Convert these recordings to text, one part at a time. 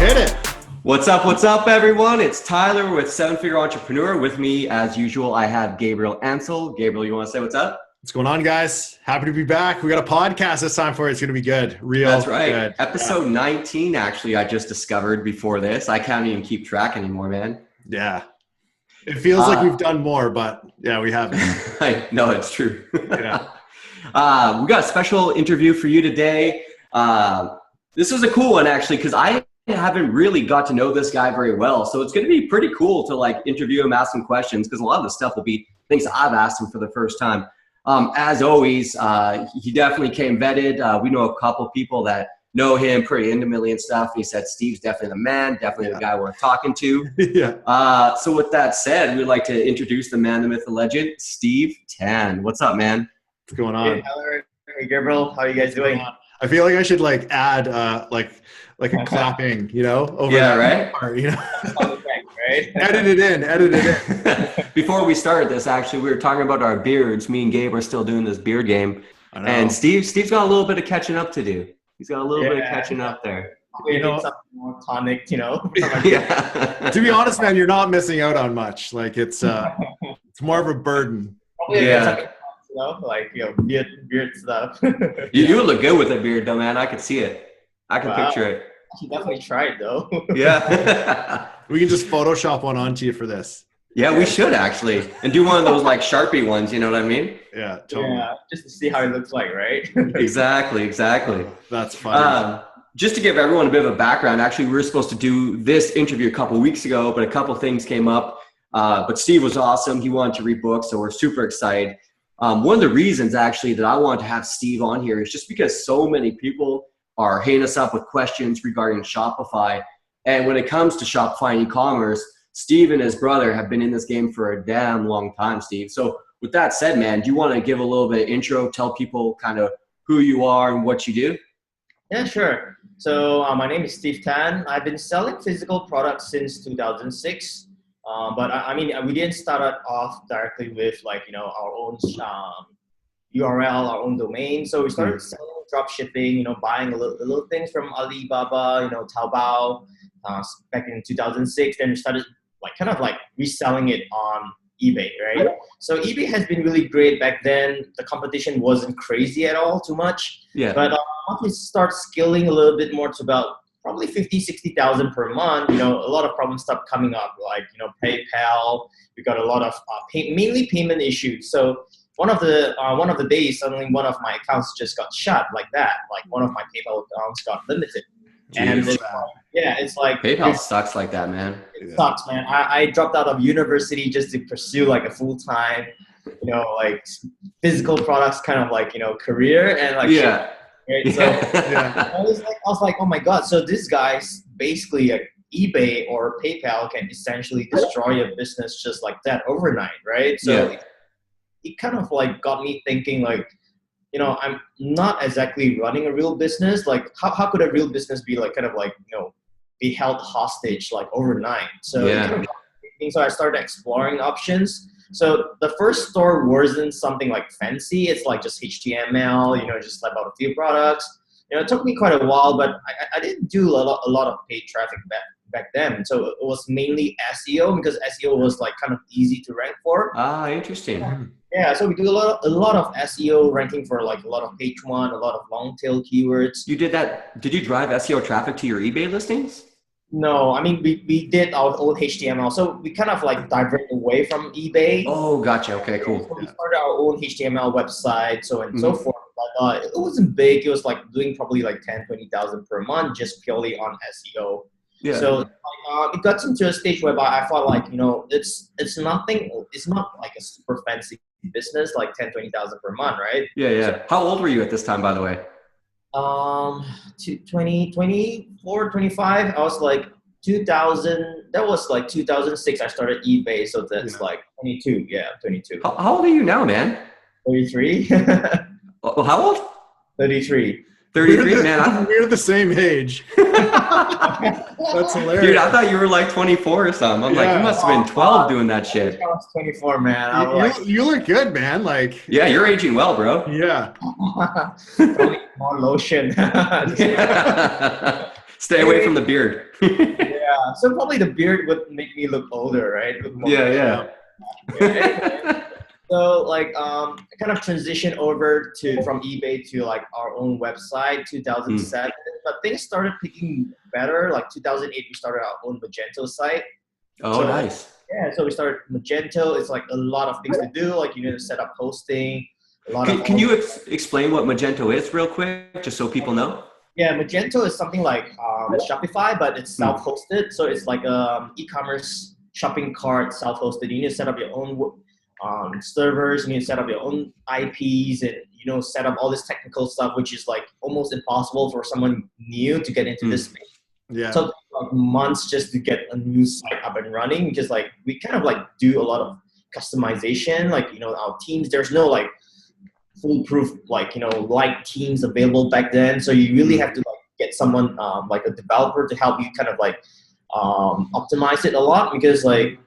Hit it. What's up, everyone? It's Tyler with Seven Figure Entrepreneur. With me, as usual, I have Gabriel Ansel. Gabriel, you want to say what's up? What's going on, guys? Happy to be back. We got a podcast this time for it. It's going to be good. That's right. Good. Episode 19, actually, I just discovered before this. I can't even keep track anymore, man. Yeah. It feels like we've done more, but yeah, we haven't. No, it's true. Yeah. We got a special interview for you today. This was a cool one, actually, because I haven't really got to know this guy very well. So it's going to be pretty cool to like interview him, ask him questions, because a lot of the stuff will be things I've asked him for the first time. As always, he definitely came vetted. We know a couple people that know him pretty intimately and stuff. He said, Steve's definitely the man, definitely the guy we're talking to. Yeah. So with that said, we'd like to introduce the man, the myth, the legend, Steve Tan. What's up, man? What's going on? Hey, Tyler. Hey, Gabriel. How are you guys doing? I feel like I should like add like a clapping, over right? part, Right? Edit it in. Before we started this, actually, we were talking about our beards. Me and Gabe are still doing this beard game. And Steve's got a little bit of catching up to do. He's got a little bit of catching up there. We need something more tonic, Yeah. To be honest, man, you're not missing out on much. Like it's more of a burden. Probably beard stuff. You look good with a beard, though, man. I could see it. I can picture it. You definitely tried, though. Yeah. We can just Photoshop one onto you for this. Yeah, we should actually. And do one of those like Sharpie ones, you know what I mean? Yeah, totally. Yeah, just to see how it looks like, right? Exactly. That's funny. Just to give everyone a bit of a background, actually, we were supposed to do this interview a couple weeks ago, but a couple things came up. But Steve was awesome. He wanted to read books, so we're super excited. One of the reasons, actually, that I wanted to have Steve on here is just because so many people are hitting us up with questions regarding Shopify. And when it comes to Shopify and e-commerce, Steve and his brother have been in this game for a damn long time, Steve. So with that said, man, do you want to give a little bit of intro, tell people kind of who you are and what you do? Yeah, sure. So my name is Steve Tan. I've been selling physical products since 2006. But I mean, we didn't start off directly with our own URL, our own domain. So we started selling drop shipping, buying a little things from Alibaba, Taobao, back in 2006. Then we started reselling it on eBay, right? So eBay has been really great back then. The competition wasn't crazy at all, too much. Yeah. But once we start scaling a little bit more to about probably 50, 60,000 per month, a lot of problems start coming up, like, PayPal. We got a lot of mainly payment issues. So one of the days, suddenly one of my accounts just got shut like that. Like one of my PayPal accounts got limited. And it's like PayPal sucks like that, man. It sucks, man. I dropped out of university just to pursue like a full-time, physical products kind of career and right? So I was like, oh my God. So this guy's basically eBay or PayPal can essentially destroy a business just like that overnight, right? So it kind of got me thinking I'm not exactly running a real business. Like how could a real business be be held hostage overnight? So so I started exploring options. So the first store wasn't something fancy. It's just HTML, just about a few products. It took me quite a while, but I didn't do a lot of paid traffic back then. So it was mainly SEO because SEO was kind of easy to rank for. Ah, interesting. Yeah, so we do a lot of SEO ranking for a lot of page one, a lot of long tail keywords. You did that. Did you drive SEO traffic to your eBay listings? No, I mean, we did our own HTML. So we kind of diverted away from eBay. Oh, gotcha. Okay, cool. So we started our own HTML website, so on and so forth. But it wasn't big. It was doing probably 10, 20,000 per month just purely on SEO. Yeah. So it got into a stage whereby I felt it's nothing. It's not a super fancy business 10, 20,000 per month, right? Yeah. So, how old were you at this time, by the way? 24, 25. I was 2000. That was 2006. I started eBay, so that's 22. Yeah, 22. How old are you now, man? 33. How old? 33. 33, man. We're the same age. That's hilarious. Dude, I thought you were 24 or something. I'm you must have been 12 doing that shit. I was 24, man. You look good, man. Yeah, you're aging well, bro. Yeah. more lotion. Stay away from the beard. Yeah, so probably the beard would make me look older, right? Yeah. Anyway, so like I kind of transitioned over from eBay to like our own website 2007, but things started picking better. Like 2008, we started our own Magento site. Oh, so, nice. Yeah, so we started Magento. It's like a lot of things to do. Like you need to set up hosting. Can you explain what Magento is real quick, just so people know? Yeah, Magento is something like Shopify, but it's self-hosted. So it's like e-commerce shopping cart self-hosted. You need to set up your own servers. You need to set up your own IPs, and set up all this technical stuff, which is like almost impossible for someone new to get into this space. Yeah. So like months just to get a new site up and running, because like we kind of like do a lot of customization. Like our teams, there's no like foolproof like teams available back then, so you really have to like get someone like a developer to help you kind of like optimize it a lot, because like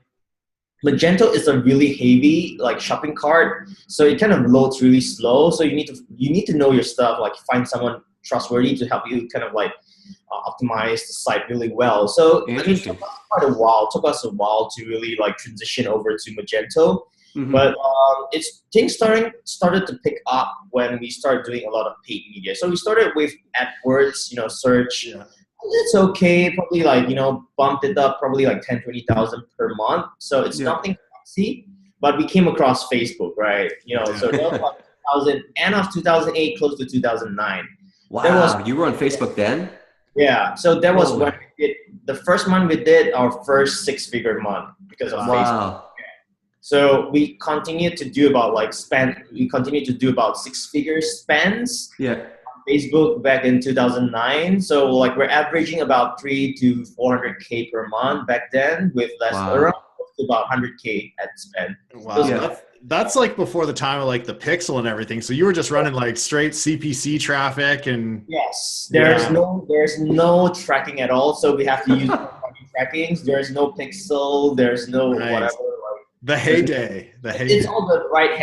Magento is a really heavy like shopping cart, so it kind of loads really slow. So you need to know your stuff, like find someone trustworthy to help you kind of like optimize the site really well. So I mean, it took us a while to really like transition over to Magento. But things started to pick up when we started doing a lot of paid media. So we started with AdWords, search. Yeah. It's okay, probably like bumped it up probably like 10,000-20,000 per month. So it's nothing fancy, but we came across Facebook, right? So that was like end of 2008, close to 2009. Wow, you were on Facebook then? Yeah, so that was when we did the first month. We did our first 6-figure month because of Facebook. So we continued to do about like we continued to do about 6-figure spends on Facebook back in 2009. So like we're averaging about 300 to 400K per month back then, with around about 100K ad spend. Wow. So that's like before the time of like the pixel and everything. So you were just running like straight CPC traffic and there's no tracking at all. So we have to use trackings. There's no pixel. There's no whatever. The heyday. It's all the right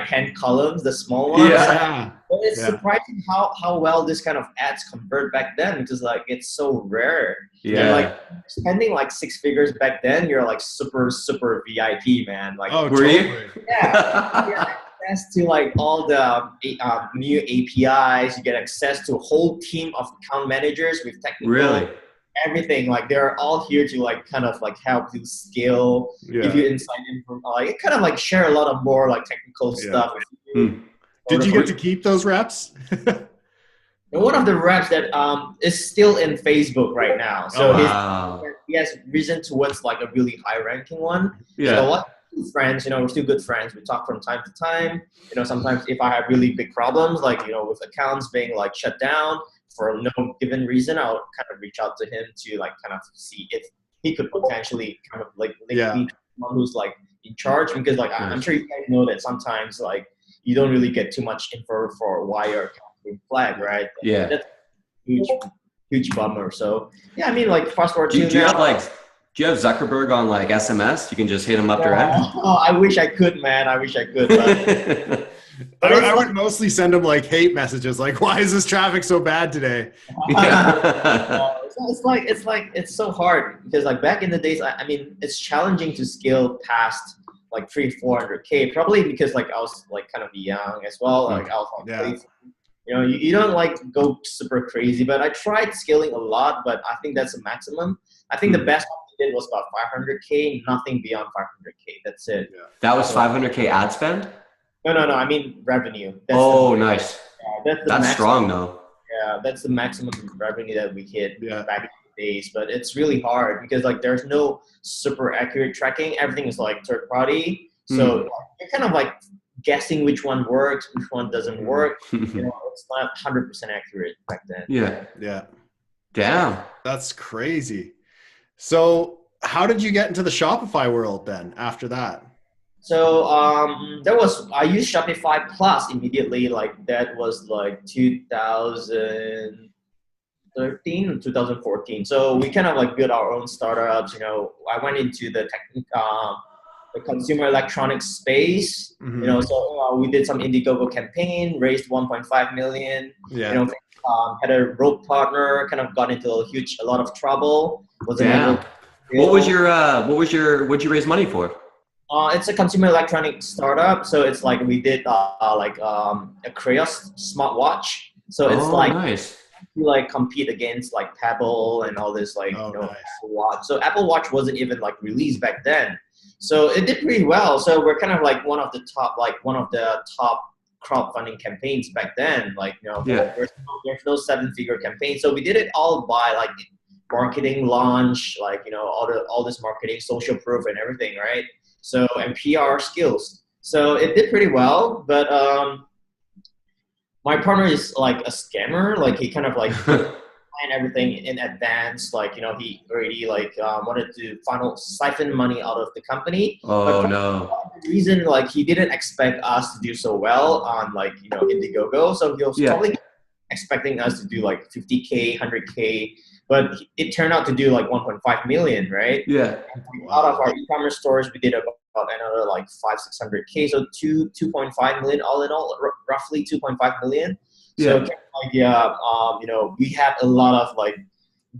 hand columns, the small ones. Yeah. But it's surprising how well this kind of ads convert back then, because like it's so rare. Yeah. And, like spending like 6 figures back then, you're like super VIP, man. Like totally. Yeah. Access to like all the new APIs. You get access to a whole team of account managers with technical. Everything, like they're all here to like kind of like help you scale, give you insight info, like kind of like share a lot of more like technical stuff. Did you get to keep those reps? And one of the reps that is still in Facebook right now, so he has risen towards like a really high ranking one. So what friends, we're still good friends. We talk from time to time. Sometimes if I have really big problems, like with accounts being like shut down for no given reason, I'll kind of reach out to him to like kind of see if he could potentially kind of like link me to someone who's like in charge, because like I'm sure you guys know that sometimes like you don't really get too much info for why your account is being flagged, right? Yeah. That's a huge bummer. So yeah, I mean like fast forward to do you have Zuckerberg on like SMS? You can just hit him up direct? Oh, I wish I could, man. I wish I could. But I would mostly send them like hate messages, like, "Why is this traffic so bad today?" It's so hard, because like back in the days, I mean, it's challenging to scale past like 300-400K, probably because like I was like kind of young as well. Like I was like, you don't like go super crazy, but I tried scaling a lot, but I think that's the maximum. I think the best one we did was about 500K, nothing beyond 500K. That's it. Yeah. That was 500K ad spend? No. I mean revenue. Nice. That's strong though. Yeah, that's the maximum revenue that we hit back in the days. But it's really hard because like there's no super accurate tracking. Everything is like third party. So you're kind of like guessing which one works, which one doesn't work. It's not 100% accurate back then. Yeah. Damn. That's crazy. So how did you get into the Shopify world then after that? So I used Shopify Plus immediately. Like that was like 2013 or 2014. So we kind of like built our own startups. I went into the the consumer electronics space. Mm-hmm. You know, so we did some Indiegogo campaign, raised 1.5 million. Yeah. You know, had a rope partner, kind of got into a lot of trouble. Wasn't able. What'd you raise money for? It's a consumer electronic startup. So it's like we did a Crayon smartwatch. So it's nice. You like compete against like Pebble and all this like nice. Apple Watch. So Apple Watch wasn't even like released back then. So it did pretty well. So we're kind of like one of the top crowdfunding campaigns back then. Like, you know, there's no 7-figure campaign. So we did it all by like marketing launch, like, you know, all this marketing, social proof and everything, right? So, and PR skills. So it did pretty well, but my partner is like a scammer. Like he kind of like planned everything in advance. Like, you know, he already like wanted to siphon money out of the company. Oh, but no. the reason like he didn't expect us to do so well on like, you know, Indiegogo. So he was probably expecting us to do like 50K, 100K. But it turned out to do like 1.5 million, right? Yeah. And out of our e-commerce stores, we did about another like 500-600K, so 2.5 million all in all, roughly 2.5 million. So like, you know, we have a lot of like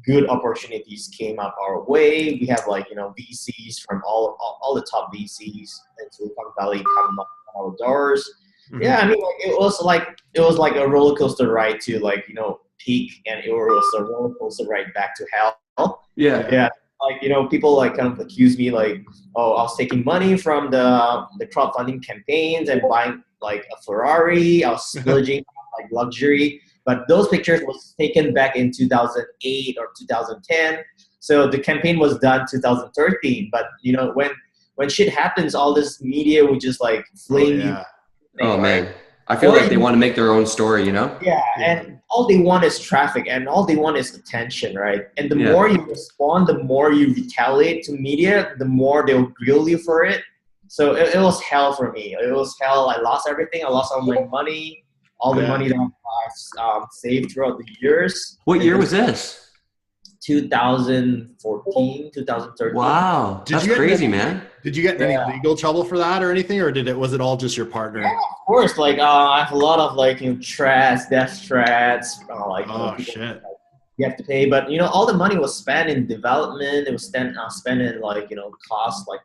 good opportunities came up our way. We have like, you know, VCs from all the top VCs in Silicon Valley come up on our doors. Mm-hmm. Yeah, I mean, like, it was like a roller coaster ride to like, you know, peak, and it was a roller coaster ride back to hell. Yeah. Like, you know, people like kind of accuse me like, oh, I was taking money from the crowdfunding campaigns and buying like a Ferrari. I was splurging like luxury, but those pictures was taken back in 2008 or 2010. So the campaign was done 2013. But you know, when shit happens, all this media would just like fling you. Oh man. I feel like they want to make their own story, you know? Yeah, and all they want is traffic, and all they want is attention, right? And the more you respond, the more you retaliate to media, the more they'll grill you for it. So it was hell for me. It was hell. I lost everything. I lost all my money, all the money that I saved throughout the years. What year was this? 2014, 2013. Wow, that's crazy, man. Did you get any legal trouble for that or anything, or was it all just your partner? Yeah, of course. Like I have a lot of like, you know, death threats. Like, shit. You have to pay, but you know, all the money was spent in development. It was spent in like, you know, costs, like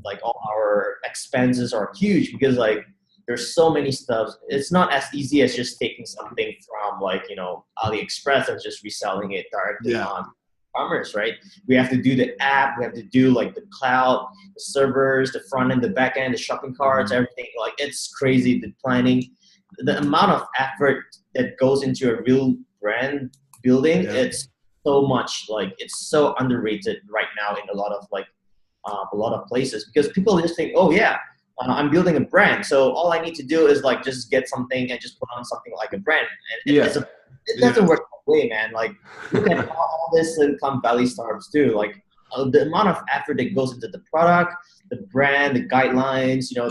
like all our expenses are huge because like there's so many stuff. It's not as easy as just taking something from like, you know, AliExpress and just reselling it directly on commerce, right? We have to do the app. We have to do like the cloud, the servers, the front end, the back end, the shopping carts, everything. Like it's crazy, the planning, the amount of effort that goes into a real brand building. It's so much, like it's so underrated right now in a lot of places because people just think, oh yeah, I'm building a brand, so all I need to do is like just get something and just put on something like a brand. And it doesn't work that way, man. Like look at all this Silicon Valley startups do. Like the amount of effort that goes into the product, the brand, the guidelines, you know,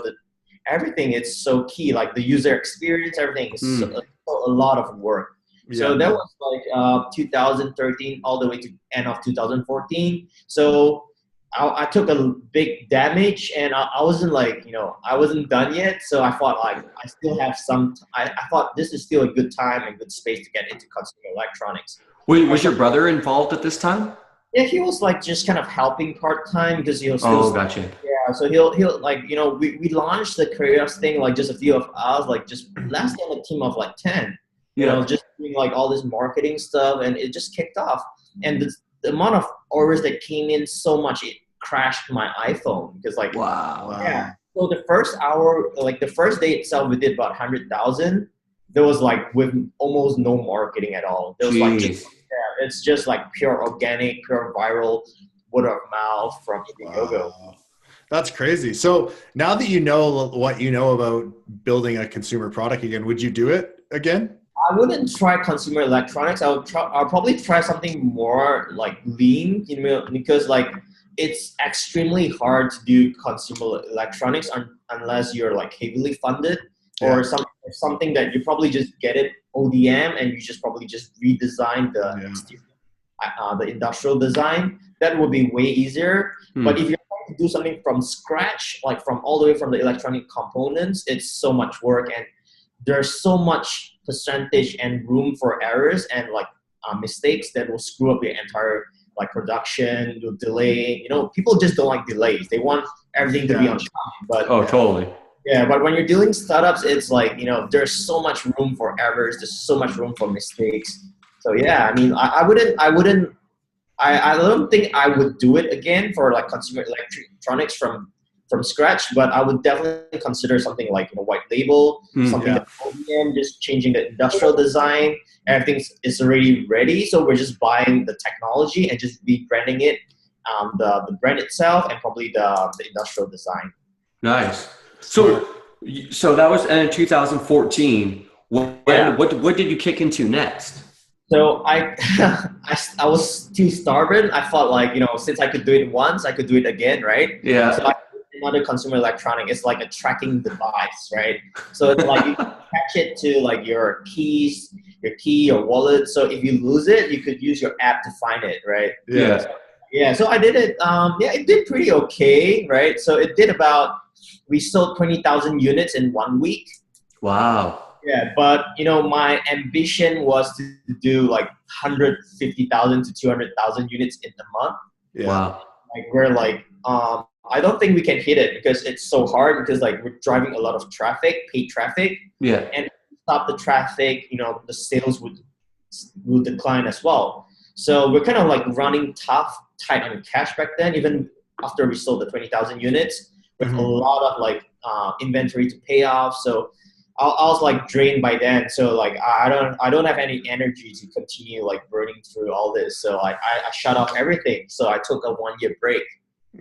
everything. It's so key. Like the user experience, everything is so a lot of work. So that was like 2013 all the way to end of 2014. So I took a big damage, and I wasn't like, you know, I wasn't done yet. So I thought like I still have I thought this is still a good time and good space to get into consumer electronics. Wait, was your brother involved at this time? Yeah, he was like just kind of helping part-time because he was. Gotcha. Yeah, so he'll like, you know, we launched the Curious thing, like just a few of us, like just last year a team of like 10. You know, just doing like all this marketing stuff, and it just kicked off. And the amount of orders that came in so much, it crashed my iPhone because like yeah. So the first hour, like the first day itself, we did about 100,000. There was like with almost no marketing at all. There was like it's just like pure organic, pure viral, word of mouth from Indiegogo. Wow. That's crazy. So now that you know what you know about building a consumer product again, would you do it again? I wouldn't try consumer electronics. I'll probably try something more like lean, you know, because like it's extremely hard to do consumer electronics unless you're like heavily funded or something that you probably just get it ODM and you just probably just redesign the industrial design. That would be way easier. But if you're trying to do something from scratch, like from all the way from the electronic components, it's so much work, and there's so much percentage and room for errors and like mistakes that will screw up your entire like production, will delay. You know, people just don't like delays. They want everything to be on time. But totally. Yeah, but when you're dealing startups, it's like, you know, there's so much room for errors. There's so much room for mistakes. So yeah, I mean, I don't think I would do it again for like consumer electronics from scratch, but I would definitely consider something like, you know, white label, something that OEM, just changing the industrial design. Everything is already ready, so we're just buying the technology and just rebranding it, the brand itself, and probably the industrial design. Nice. So that was in 2014. What did you kick into next? So I was too stubborn. I thought, like, you know, since I could do it once, I could do it again, right? Yeah. So another consumer electronic. It's like a tracking device, right? So it's like you attach it to like your key, your wallet. So if you lose it, you could use your app to find it, right? Yeah. So I did it. It did pretty okay, right? So it did we sold 20,000 units in 1 week. Wow. Yeah, but you know, my ambition was to do like 150,000 to 200,000 units in a month. Yeah. Wow. Like we're like, I don't think we can hit it because it's so hard, because like we're driving a lot of traffic, paid traffic. Yeah. And if we stop the traffic, you know, the sales would decline as well. So we're kind of like running tight on cash back then, even after we sold the 20,000 units, with a lot of like inventory to pay off. So I was like drained by then. So like I don't have any energy to continue like burning through all this. So like I shut off everything. So I took a 1 year break.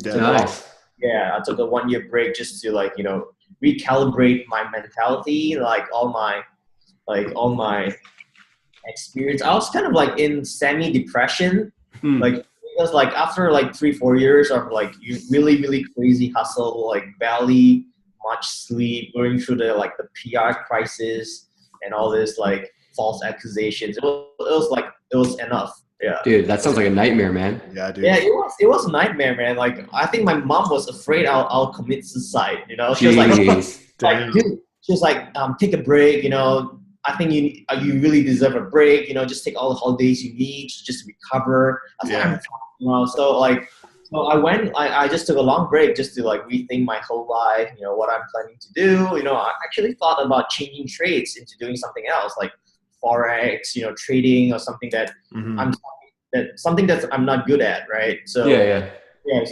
Yeah. Nice. I took a 1 year break just to like, you know, recalibrate my mentality, like all my experience. I was kind of like in semi-depression, like, because like after like 3-4 years of like really, really crazy hustle, like barely much sleep, going through the PR crisis and all this like false accusations, it was enough. Yeah. Dude, that sounds like a nightmare, man. Yeah, dude. Yeah, it was a nightmare, man. Like I think my mom was afraid I'll commit suicide. You know, she was like, dude, she was like, take a break. You know, I think you really deserve a break. You know, just take all the holidays you need just to recover. I was like, you know, so I just took a long break just to like rethink my whole life. You know, what I'm planning to do. You know, I actually thought about changing trades into doing something else, like Forex, you know, trading, or something that I'm not good at, right? So yeah,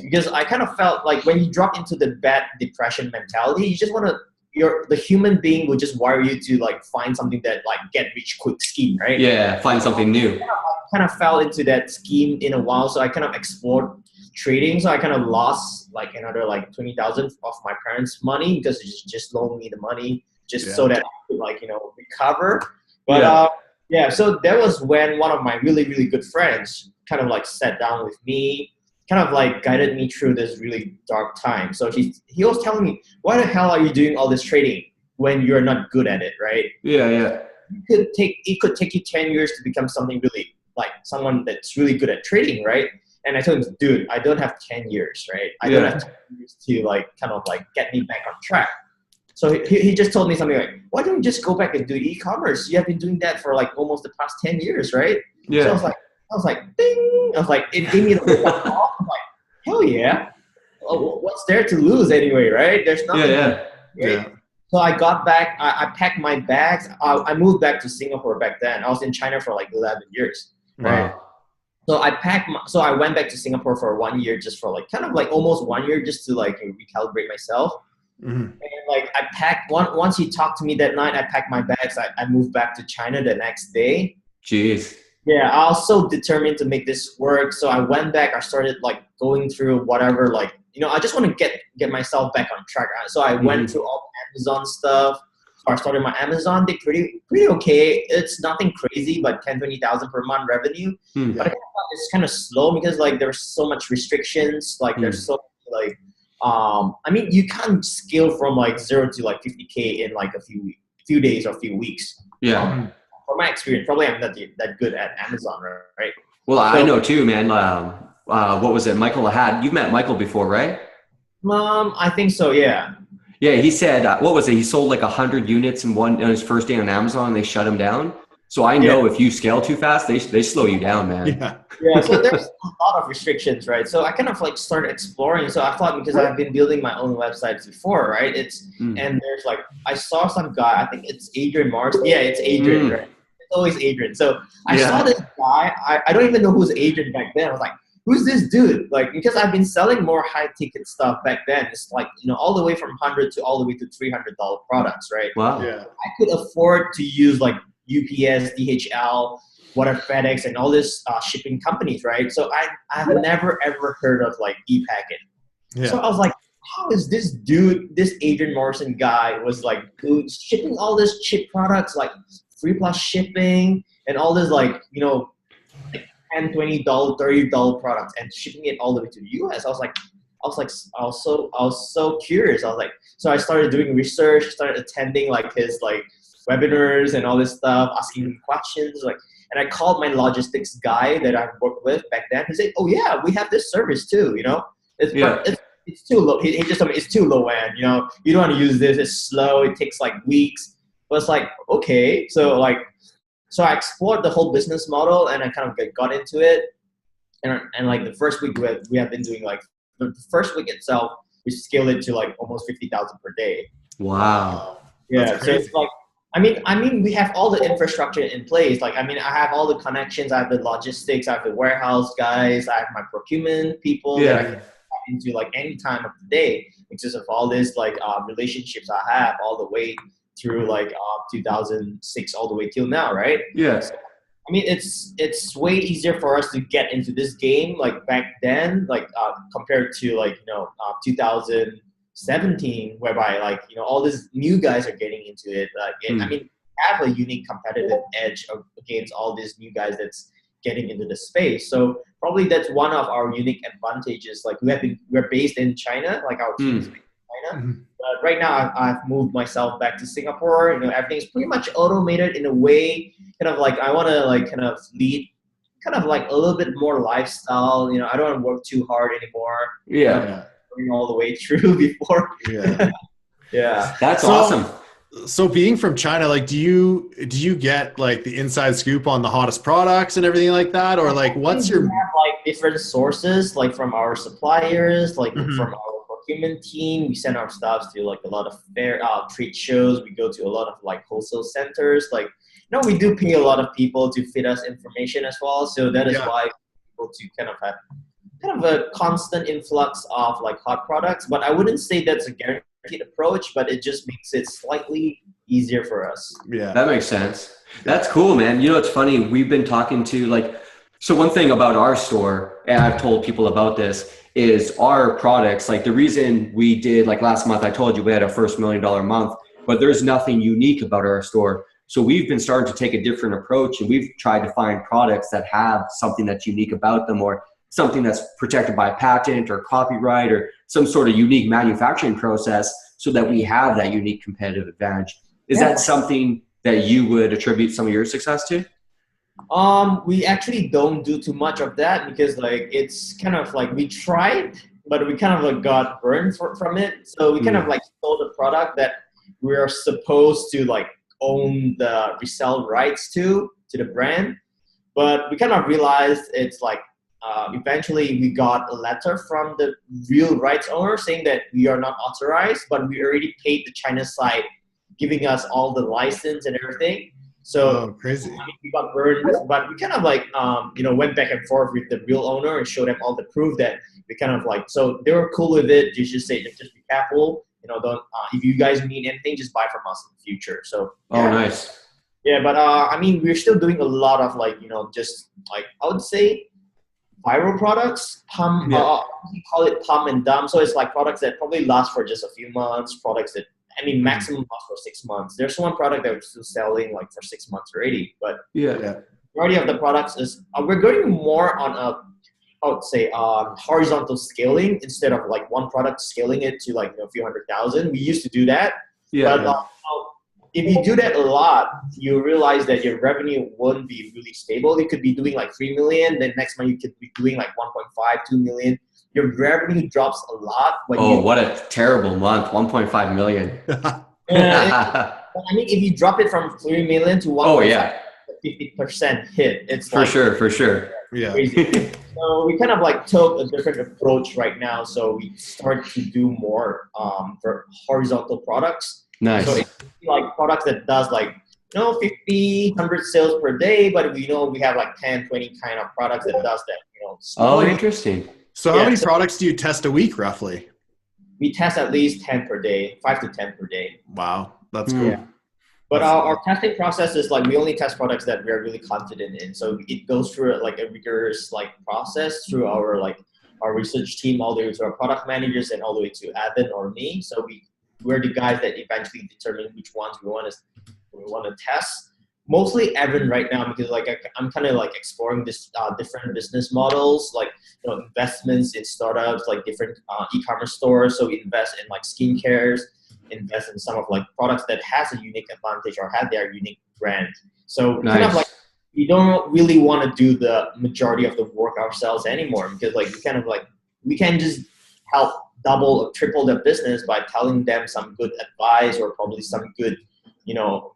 because I kind of felt like when you drop into the bad depression mentality, you just want to, the human being will just wire you to like find something that like get rich quick scheme, right? Yeah, find something new. I kind of fell into that scheme in a while, so I kind of explored trading. So I kind of lost like another like 20,000 of my parents' money, because they just loaned me the money so that I could like, you know, recover. But so that was when one of my really, really good friends kind of like sat down with me, kind of like guided me through this really dark time. So he was telling me, why the hell are you doing all this trading when you're not good at it, right? Yeah. It could take you 10 years to become something really, like someone that's really good at trading, right? And I told him, dude, I don't have 10 years, right? I don't have 10 years to like kind of like get me back on track. So he just told me something like, why don't you just go back and do e-commerce? You have been doing that for like almost the past 10 years, right? Yeah. So I was like, ding. I was like, it gave me the wake up call. I'm like, hell yeah. What's there to lose anyway, right? There's nothing. Yeah. So I got back, I packed my bags. I moved back to Singapore back then. I was in China for like 11 years, right? Wow. So I went back to Singapore for 1 year, just for like kind of like almost 1 year, just to like recalibrate myself. And like I packed once he talked to me that night, I packed my bags. I moved back to China the next day. Jeez. Yeah, I was so determined to make this work. So I went back. I started like going through whatever, like, you know, I just want to get myself back on track. So I went through all the Amazon stuff. So I started my Amazon. Did pretty okay. It's nothing crazy, but 10,000-20,000 per month revenue. But I thought it's kind of slow because like there's so much restrictions. Like there's so like. I mean, you can't scale from like 0 to like 50K in like a few days or a few weeks. Yeah. From my experience, probably I'm not that good at Amazon, right? Well, I know too, man. What was it? Michael had. You've met Michael before, right? I think so. Yeah. Yeah, he said, what was it? He sold like 100 units on his first day on Amazon, and they shut him down. So I know if you scale too fast, they slow you down, man. Yeah. Yeah, so there's a lot of restrictions, right? So I kind of like started exploring. So I thought, because I've been building my own websites before, right? And there's like, I saw some guy, I think it's Adrian Mars. Yeah, it's Adrian, right? It's always Adrian. So I saw this guy, I don't even know who's Adrian back then. I was like, who's this dude? Like, because I've been selling more high ticket stuff back then. It's like, all the way from 100 to all the way to $300 products, right? Wow. Yeah. I could afford to use like UPS, DHL, whatever, FedEx, and all this shipping companies, right? So I've never ever heard of like ePacket. Yeah. So I was like, how is this dude, this Adrian Morrison guy, was like shipping all this cheap products, like free plus shipping and all this like like $10, $20, $30 products, and shipping it all the way to the US. I was so curious. I was like, so I started doing research, started attending like his like webinars and all this stuff, asking him questions, like. And I called my logistics guy that I worked with back then. He said, "Oh yeah, we have this service too. It's too low." He just told me it's too low end. You don't want to use this. It's slow. It takes like weeks. But it's like, okay, so I explored the whole business model, and I kind of got into it. And like the first week we have been doing like the first week itself, we scaled it to like almost 50,000 per day. Wow. Yeah, so it's like. I mean, we have all the infrastructure in place. Like, I have all the connections. I have the logistics. I have the warehouse guys. I have my procurement people that I can tap into like any time of the day because of all this like relationships I have all the way through like 2006 all the way till now, right? Yeah. So, it's way easier for us to get into this game like back then, like compared to like 2017, whereby like all these new guys are getting into it. Have a unique competitive edge against all these new guys that's getting into the space. So probably that's one of our unique advantages. Like we're based in China, like our team is based in China. But right now I've moved myself back to Singapore. Everything's pretty much automated in a way. Kind of like I want to like kind of lead. Kind of like a little bit more lifestyle. I don't want to work too hard anymore. Yeah. All the way through before. Yeah. Yeah. That's awesome. So being from China, like, do you get like the inside scoop on the hottest products and everything like that? Or like, what's your... We have like different sources, like from our suppliers, like from our procurement team. We send our stuff to like a lot of trade shows. We go to a lot of like wholesale centers. Like, we do pay a lot of people to feed us information as well. So that is why we're able to kind of have a constant influx of like hot products, but I wouldn't say that's a guaranteed approach, but it just makes it slightly easier for us. Yeah, that makes sense. That's cool, man. It's funny. We've been talking to so one thing about our store, and I've told people about this, is our products. Like the reason we did like last month, I told you we had our first $1 million month, but there's nothing unique about our store. So we've been starting to take a different approach, and we've tried to find products that have something that's unique about them, or something that's protected by patent or copyright or some sort of unique manufacturing process so that we have that unique competitive advantage. Is that something that you would attribute some of your success to? We actually don't do too much of that because like it's kind of like we tried, but we kind of like got burned from it. So we kind of like sold a product that we are supposed to like own the resell rights to the brand. But we kind of realized it's like eventually we got a letter from the real rights owner saying that we are not authorized, but we already paid the China side, giving us all the license and everything. So crazy. We got burned, but we kind of like went back and forth with the real owner and showed them all the proof that we kind of like. So they were cool with it. You just say, just be careful. Don't if you guys need anything, just buy from us in the future. So nice. Yeah, but we're still doing a lot of like just like I would say viral products. We call it pump and dump. So it's like products that probably last for just a few months. Products that maximum last for 6 months. There's one product that we're still selling like for 6 months already, but majority of the products is we're going more on I would say horizontal scaling instead of like one product scaling it to like a few 100,000. We used to do that, but if you do that a lot, you realize that your revenue won't be really stable. You could be doing like 3 million, then next month you could be doing like 1.5, 2 million. your revenue drops a lot. What a terrible month. 1.5 million. I mean, if you drop it from 3 million to 1.5, 50% hit. It's for sure. Yeah. Crazy. So we kind of like took a different approach right now. So we start to do more for horizontal products. Nice. So it's like products that does like 50, 100 sales per day, but we have like 10, 20 kind of products that does that. Oh, interesting. So how many products do you test a week roughly? We test at least 10 per day, 5 to 10 per day. Wow, that's cool. Yeah. But our testing process is like we only test products that we are really confident in. So it goes through like a rigorous like process through our research team all the way to our product managers and all the way to Evan or me. So we're the guys that eventually determine which ones we want to test. Mostly Evan right now because like I'm kind of like exploring this different business models, like investments in startups, like different e-commerce stores. So we invest in like skincares, invest in some of like products that has a unique advantage or have their unique brand. So kind of like we don't really want to do the majority of the work ourselves anymore because like we can just help double or triple their business by telling them some good advice or probably some good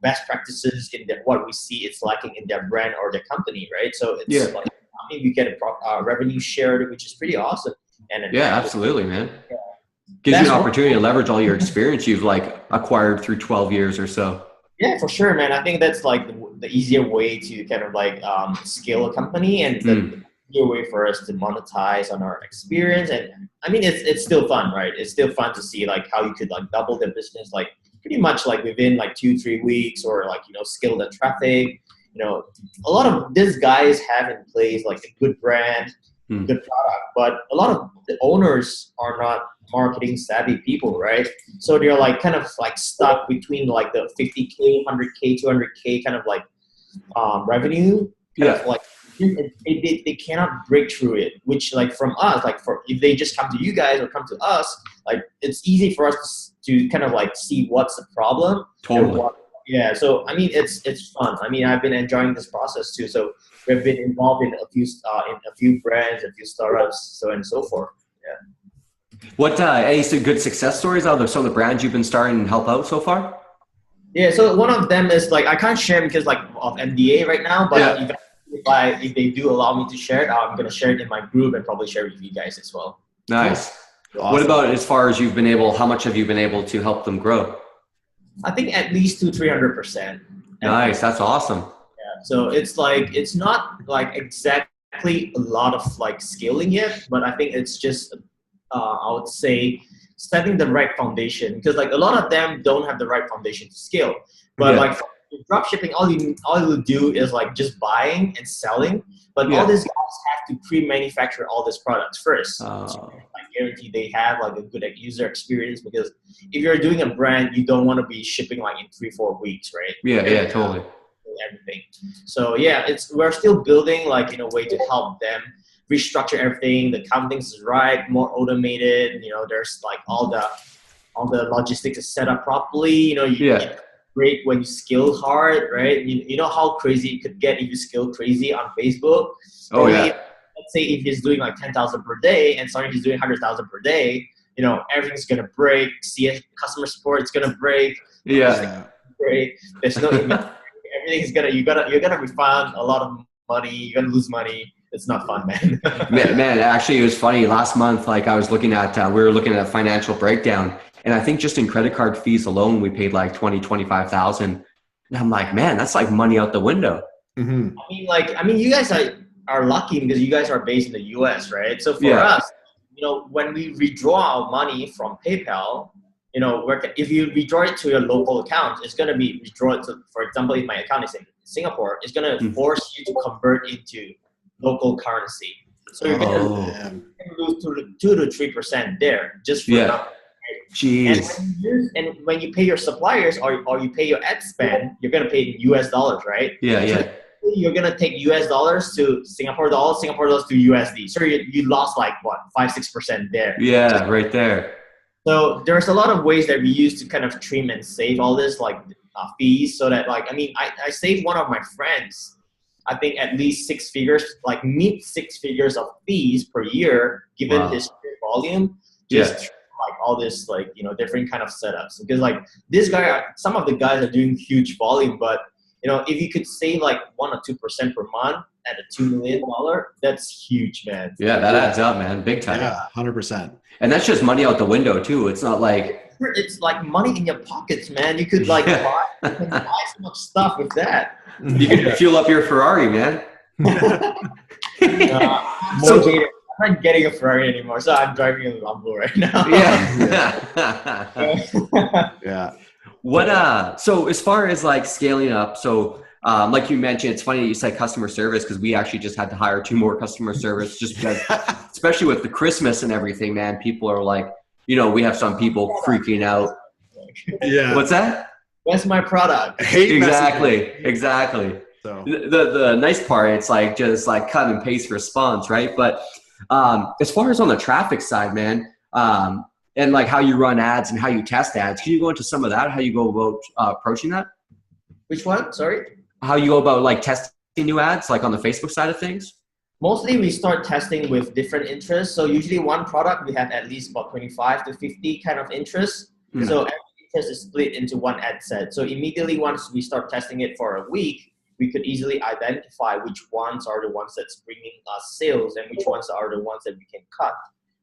best practices in what we see it's lacking in their brand or their company, right? So it's like we get a revenue shared, which is pretty awesome. And absolutely, man. Yeah. Gives you an opportunity to leverage all your experience you've like acquired through 12 years or so. Yeah, for sure, man. I think that's like the easier way to kind of like scale a company and the easier way for us to monetize on our experience. And I mean, it's still fun, right? It's still fun to see like how you could like double the business, like pretty much like within like 2-3 weeks or like, scale the traffic. A lot of these guys have in place like a good brand, good product, but a lot of the owners are not marketing savvy people, right? So they're like kind of like stuck between like the 50K, 100K, 200K kind of like revenue. Kind of like they cannot break through it, which like from us, like if they just come to you guys or come to us, like it's easy for us to kind of like see what's the problem. Totally. Yeah. So, I mean, it's fun. I mean, I've been enjoying this process too. So we've been involved in a few brands, a few startups, so on and so forth. Yeah. What any good success stories out of some of the brands you've been starting to help out so far? Yeah. So one of them is like, I can't share because like of NDA right now, but if they do allow me to share it, I'm going to share it in my group and probably share it with you guys as well. Nice. Awesome. What about as far as how much have you been able to help them grow? I think at least 200-300%. Nice. That's awesome. Yeah. So it's like, it's not like exactly a lot of like scaling yet, but I think it's just, I would say setting the right foundation because like a lot of them don't have the right foundation to scale, but like dropshipping, all you do is like just buying and selling, but all these guys have to pre-manufacture all these products first. So I guarantee they have like a good user experience because if you're doing a brand, you don't want to be shipping like in 3-4 weeks, right? Yeah, totally. Everything. So we're still building like in a way to help them restructure everything. The accounting is right, more automated. There's like all the logistics is set up properly. You great when you scale hard, right? You know how crazy it could get if you scale crazy on Facebook. Let's say if he's doing like 10,000 per day and suddenly he's doing 100,000 per day, everything's gonna break. Customer support is gonna break. Break. There's no everything's you're gonna refund a lot of money. You're gonna lose money. It's not fun, man. man, actually, it was funny. Last month, like I was looking at, we were looking at a financial breakdown, and I think just in credit card fees alone, we paid like 25,000. And I'm like, man, that's like money out the window. Mm-hmm. I mean, you guys are lucky because you guys are based in the US, right? So for us, when we withdraw our money from PayPal, if you withdraw it to your local account, it's going to be withdrawn to, for example, if my account is in Singapore, it's going to force you to convert into local currency. So you're going to lose 2 to 3% there just for that. Jeez. And when you pay your suppliers or you pay your ad spend, you're going to pay in US dollars, right? Yeah. You're going to take US dollars to Singapore dollars to USD. So you lost like what, 5-6% there. Yeah, right there. So there's a lot of ways that we use to kind of trim and save all this like fees so that like, I mean, I saved one of my friends I think at least 6 figures, like mid 6 figures of fees per year, given his volume. Just like all this, like, you know, different kind of setups. Because like this guy, some of the guys are doing huge volume, but you know, if you could save like 1 or 2% per month at a $2 million, that's huge, man. Yeah, that adds up, man, big time. Yeah, 100%. And that's just money out the window too. It's not like it's like money in your pockets, man. You could like buy so much stuff with that. You could fuel up your Ferrari, man. I'm not getting a Ferrari anymore, so I'm driving a Lambo right now. Yeah. What so as far as like scaling up, so like you mentioned, it's funny that you said customer service, because we actually just had to hire 2 more customer service just because, especially with the Christmas and everything, man, people are like, you know, we have some people freaking out. Yeah. What's that? What's my product? Exactly. So the nice part, it's like just like cut and paste response, right? But as far as on the traffic side, man, and like how you run ads and how you test ads, can you go into some of that? How you go about approaching that? Which one? Sorry? How you go about like testing new ads, like on the Facebook side of things? Mostly we start testing with different interests. So usually one product, we have at least about 25 to 50 kind of interests. So every interest is split into one ad set. So immediately once we start testing it for a week, we could easily identify which ones are the ones that's bringing us sales and which ones are the ones that we can cut,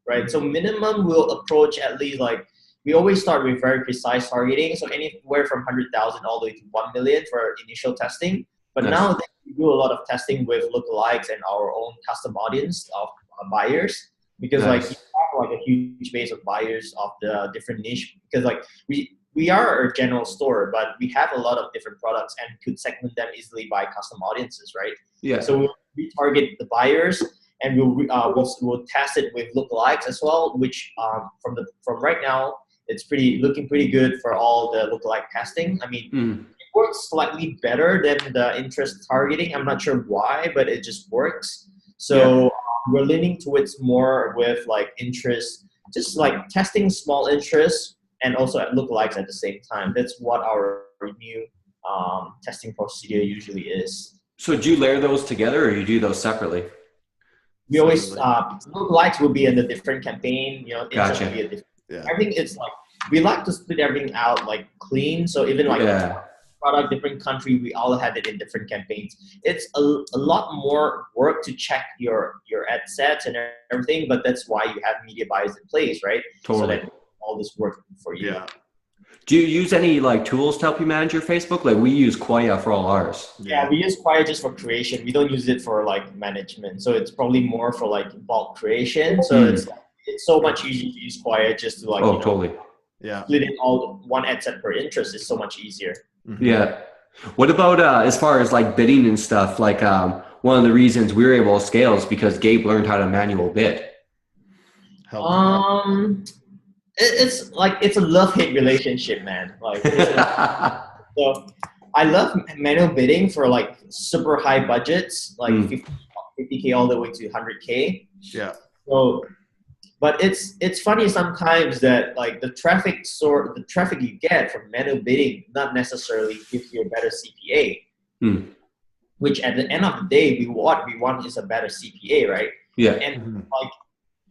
right? So minimum we'll approach at least like, we always start with very precise targeting. So anywhere from 100,000 all the way to 1 million for initial testing. But now we do a lot of testing with lookalikes and our own custom audience of buyers, because like you have like a huge base of buyers of the different niche, because like we are a general store, but we have a lot of different products and could segment them easily by custom audiences, right? Yeah. So we target the buyers, and we'll test it with lookalikes as well, which from right now it's looking pretty good for all the lookalike testing. I mean, it works slightly better than the interest targeting. I'm not sure why, but it just works. So we're leaning towards more with like interest, just like testing small interests and also at lookalikes at the same time. That's what our new testing procedure usually is. So do you layer those together, or you do those separately? We always lookalikes will be in a different campaign. You know, interest will be a different. I think it's like we like to split everything out like clean. So even like product, different country, we all have it in different campaigns. It's a lot more work to check your ad sets and everything, but that's why you have media buyers in place, right? Totally. So that all this work for you. Yeah. Do you use any like tools to help you manage your Facebook? Like we use Quaya for all ours. Yeah, we use Quaya just for creation. We don't use it for like management. So it's probably more for like bulk creation. So it's so much easier to use Quaya just to like totally. Splitting all one ad set per interest is so much easier. Yeah. What about as far as like bidding and stuff? Like one of the reasons we were able to scale is because Gabe learned how to manual bid. It's like it's a love-hate relationship, man. Like so I love manual bidding for like super high budgets, like 50K all the way to 100K. Yeah. So but it's funny sometimes that like the traffic you get from manual bidding not necessarily gives you a better CPA. Which at the end of the day we want is a better CPA, right? Yeah. And like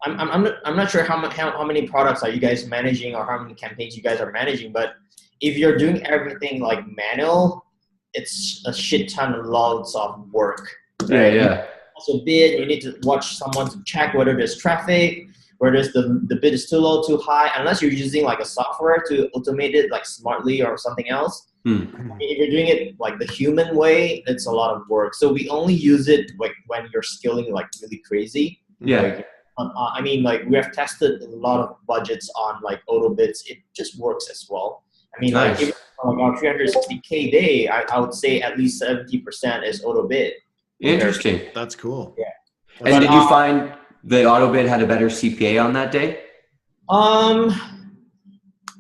I'm not sure how many products are you guys managing or how many campaigns you guys are managing, but if you're doing everything like manual, it's a shit ton of loads of work. Right? Yeah. Also bid, you need to watch someone to check whether there's traffic, whether the bid is too low, too high, unless you're using like a software to automate it like smartly or something else. I mean, if you're doing it like the human way, it's a lot of work. So we only use it like when you're scaling like really crazy. Yeah. Like, I mean, like we have tested a lot of budgets on like auto bids. It just works as well. I mean, like even on our 360K day, I would say at least 70% is auto bid. Interesting. That's cool. Yeah. And did you find the auto bid had a better CPA on that day?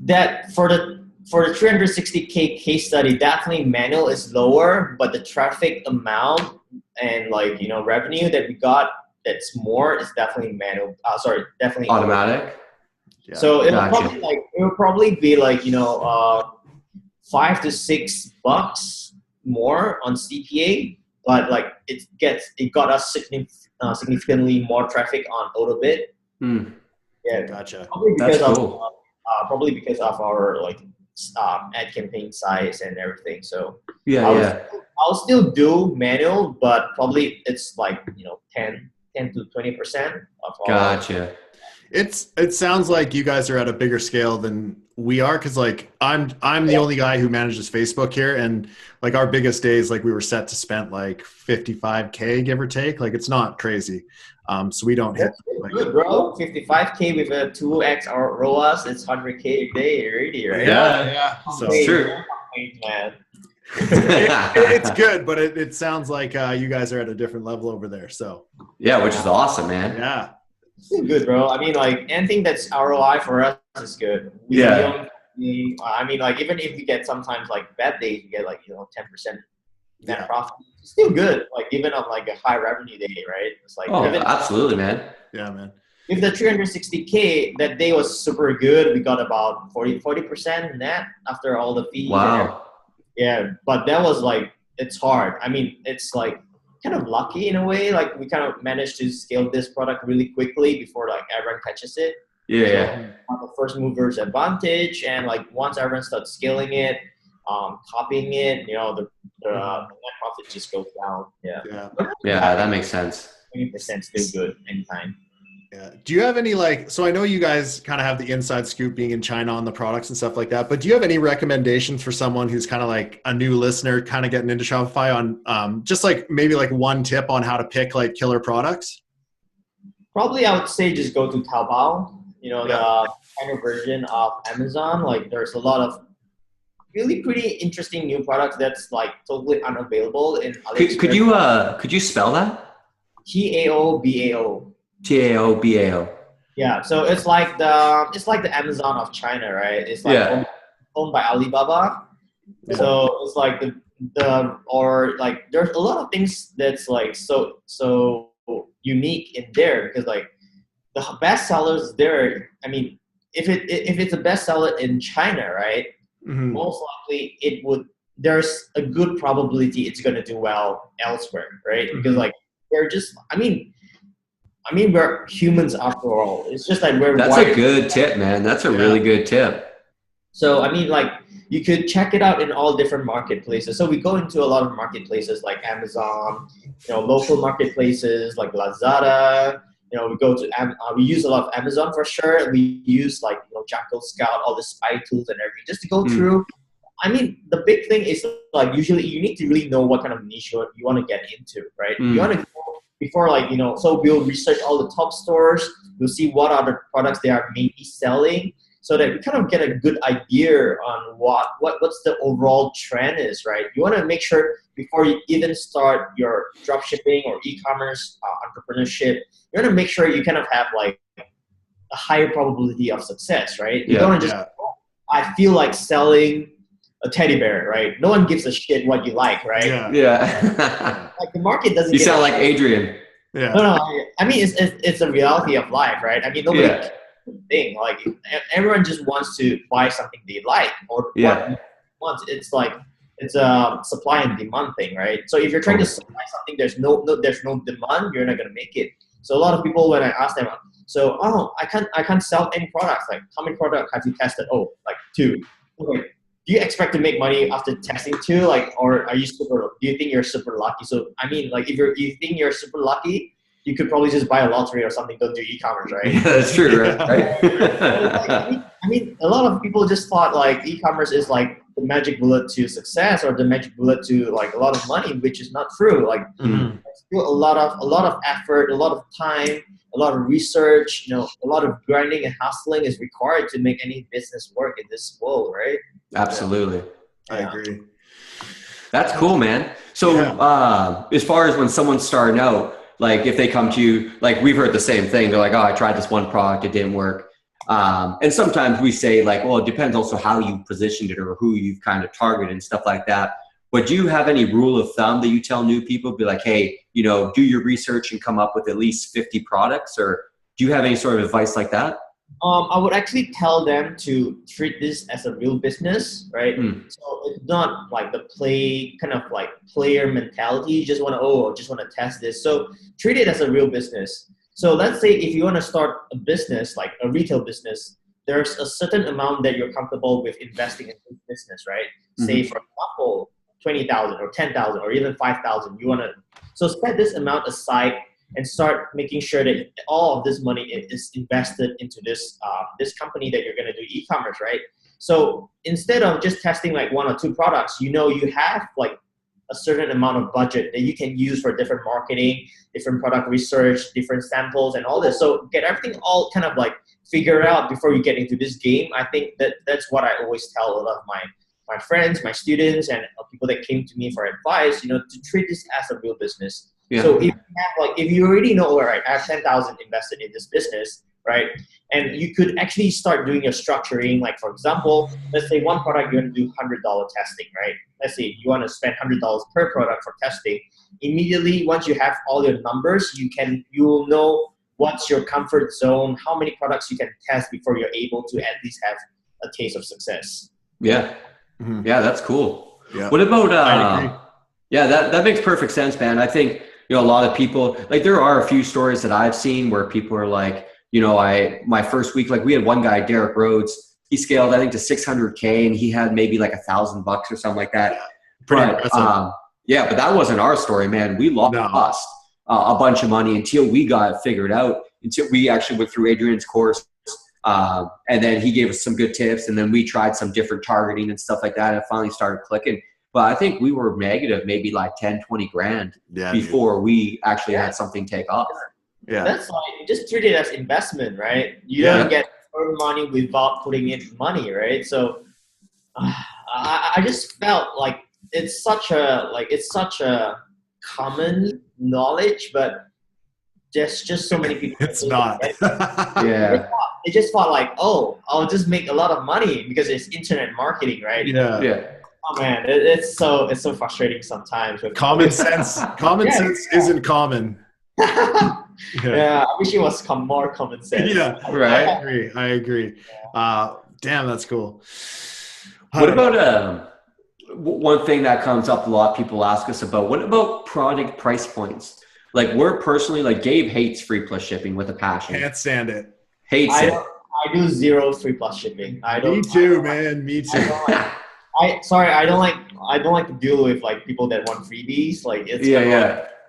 That for the 360K case study, definitely manual is lower, but the traffic amount and like revenue that we got that's more is definitely manual. Definitely automatic. Yeah. So it will probably be like $5 to $6 more on CPA but like it got us significantly more traffic on AutoBid. Yeah, Gotcha. Probably because of our like ad campaign size and everything. So I'll still do manual, but probably it's like 10 to 20% of all. Gotcha. It sounds like you guys are at a bigger scale than we are, because like I'm the only guy who manages Facebook here, and like our biggest days, like we were set to spend like 55K give or take. Like it's not crazy. So we don't hit like, good, bro. 55K with a 2x our ROAS, it's 100K a day already, right? Yeah. So it's true. Man. It's good, but it sounds like you guys are at a different level over there. So yeah, which is awesome, man. Yeah. Still good, bro. I mean, like anything that's ROI for us is good. I mean, like even if we get sometimes like bad days, we get like 10% net profit. It's still good. Like even on like a high revenue day, right? It's like absolutely, man. Yeah, man. If the 360K that day was super good, we got about 40% net after all the fees. Wow. Yeah, but that was like it's hard. I mean, it's like kind of lucky in a way. Like we kind of managed to scale this product really quickly before like everyone catches it. Yeah. So, the first mover's advantage, and like once everyone starts scaling it, copying it, the net profit just goes down. Yeah, that makes sense. 20% still good anytime. Yeah. Do you have any so I know you guys kind of have the inside scoop being in China on the products and stuff like that, but do you have any recommendations for someone who's kind of like a new listener kind of getting into Shopify on just like maybe like one tip on how to pick like killer products? Probably I would say just go to Taobao, the China version of Amazon. Like there's a lot of really pretty interesting new products that's like totally unavailable in AliExpress. Could you spell that? TAOBAO. TAOBAO. Yeah, so it's like the Amazon of China, right? It's like owned by Alibaba. Yeah. So it's like there's a lot of things that's like so unique in there, because like the best sellers there. I mean, if it's a bestseller in China, right? Mm-hmm. Most likely there's a good probability it's going to do well elsewhere, right? Mm-hmm. Because like we're just, I mean, we're humans after all. It's just like That's a good tip, man. That's a really good tip. So, I mean, like you could check it out in all different marketplaces. So we go into a lot of marketplaces like Amazon, local marketplaces like Lazada. We go to, we use a lot of Amazon for sure. We use like, Jackal Scout, all the spy tools and everything just to go through. I mean, the big thing is like usually you need to really know what kind of niche you want to get into, right? You want to go before so we'll research all the top stores. We'll see what other products they are maybe selling, so that we kind of get a good idea on what's the overall trend is, right? You want to make sure before you even start your dropshipping or e-commerce entrepreneurship, you want to make sure you kind of have like a higher probability of success, right? You don't want to just, I feel like selling a teddy bear, right? No one gives a shit what you like, right? Yeah. Like the market doesn't. You sound like Adrian. Yeah. No. I mean, it's a reality of life, right? I mean, nobody thing like everyone just wants to buy something they like or wants. It's like it's a supply and demand thing, right? So if you're trying to supply something, there's no demand, you're not gonna make it. So a lot of people, when I ask them, I can't sell any products. Like, how many products have you tested? Oh, like 2. Okay. Do you expect to make money after testing 2? Like, or do you think you're super lucky? So, I mean, like, if you think you're super lucky, you could probably just buy a lottery or something. Don't do e-commerce, right? Yeah, that's true, right? I mean, a lot of people just thought like e-commerce is like the magic bullet to success or the magic bullet to like a lot of money, which is not true. Like, there's still a lot of effort, a lot of time, a lot of research, a lot of grinding and hustling is required to make any business work in this world, right? Absolutely. I agree. That's cool, man. So as far as when someone's starting out, like if they come to you, like we've heard the same thing. They're like, oh, I tried this one product, it didn't work. And sometimes we say like, well, it depends also how you positioned it or who you've kind of targeted and stuff like that. But do you have any rule of thumb that you tell new people? Be like, hey, do your research and come up with at least 50 products? Or do you have any sort of advice like that? I would actually tell them to treat this as a real business, right? So it's not like the player mentality. You just want to, I just want to test this. So treat it as a real business. So let's say if you want to start a business, like a retail business, there's a certain amount that you're comfortable with investing in this business, right? Say for example, 20,000 or 10,000 or even 5,000. So set this amount aside and start making sure that all of this money is invested into this company that you're going to do e-commerce, right? So instead of just testing like 1 or 2 products, you have like a certain amount of budget that you can use for different marketing, different product research, different samples, and all this. So get everything all kind of like figure out before you get into this game. I think that's what I always tell a lot of my friends, my students, and people that came to me for advice. To treat this as a real business. Yeah. So if you already know, all right, I have 10,000 invested in this business, right? And you could actually start doing your structuring. Like for example, let's say one product you want to do $100 testing, right? Let's say you want to spend $100 per product for testing. Immediately, once you have all your numbers, you will know what's your comfort zone, how many products you can test before you're able to at least have a taste of success. Yeah. Yeah, that's cool. Yeah. What about yeah, that makes perfect sense, man. I think a lot of people, like, there are a few stories that I've seen where people are like, my first week, like we had one guy, Derek Rhodes, he scaled I think to 600K and he had maybe like $1,000 or something like that. Yeah, pretty impressive. Yeah, but that wasn't our story, man. We lost a bunch of money until we got it figured out, until we actually went through Adrian's course. And then he gave us some good tips, and then we tried some different targeting and stuff like that, and it finally started clicking. But I think we were negative maybe like 10, 20 grand before we actually had something take off. Yeah. That's like, just treat it as investment, right? You don't get money without putting in money, right? So I just felt like it's such a common knowledge, but just so many people. It's not. Yeah. They just thought like, I'll just make a lot of money because it's internet marketing, right? Yeah. Oh man, it's so frustrating sometimes. Common sense isn't common. Yeah, I wish it was more common sense. Yeah, right. I agree. Damn, that's cool. What about one thing that comes up a lot? People ask us about. What about product price points? Like, we're personally, like, Gabe hates free plus shipping with a passion. Can't stand it. Hates it. I do 0 free plus shipping. Me too, man. Me too. I don't like to deal with like people that want freebies. Like it's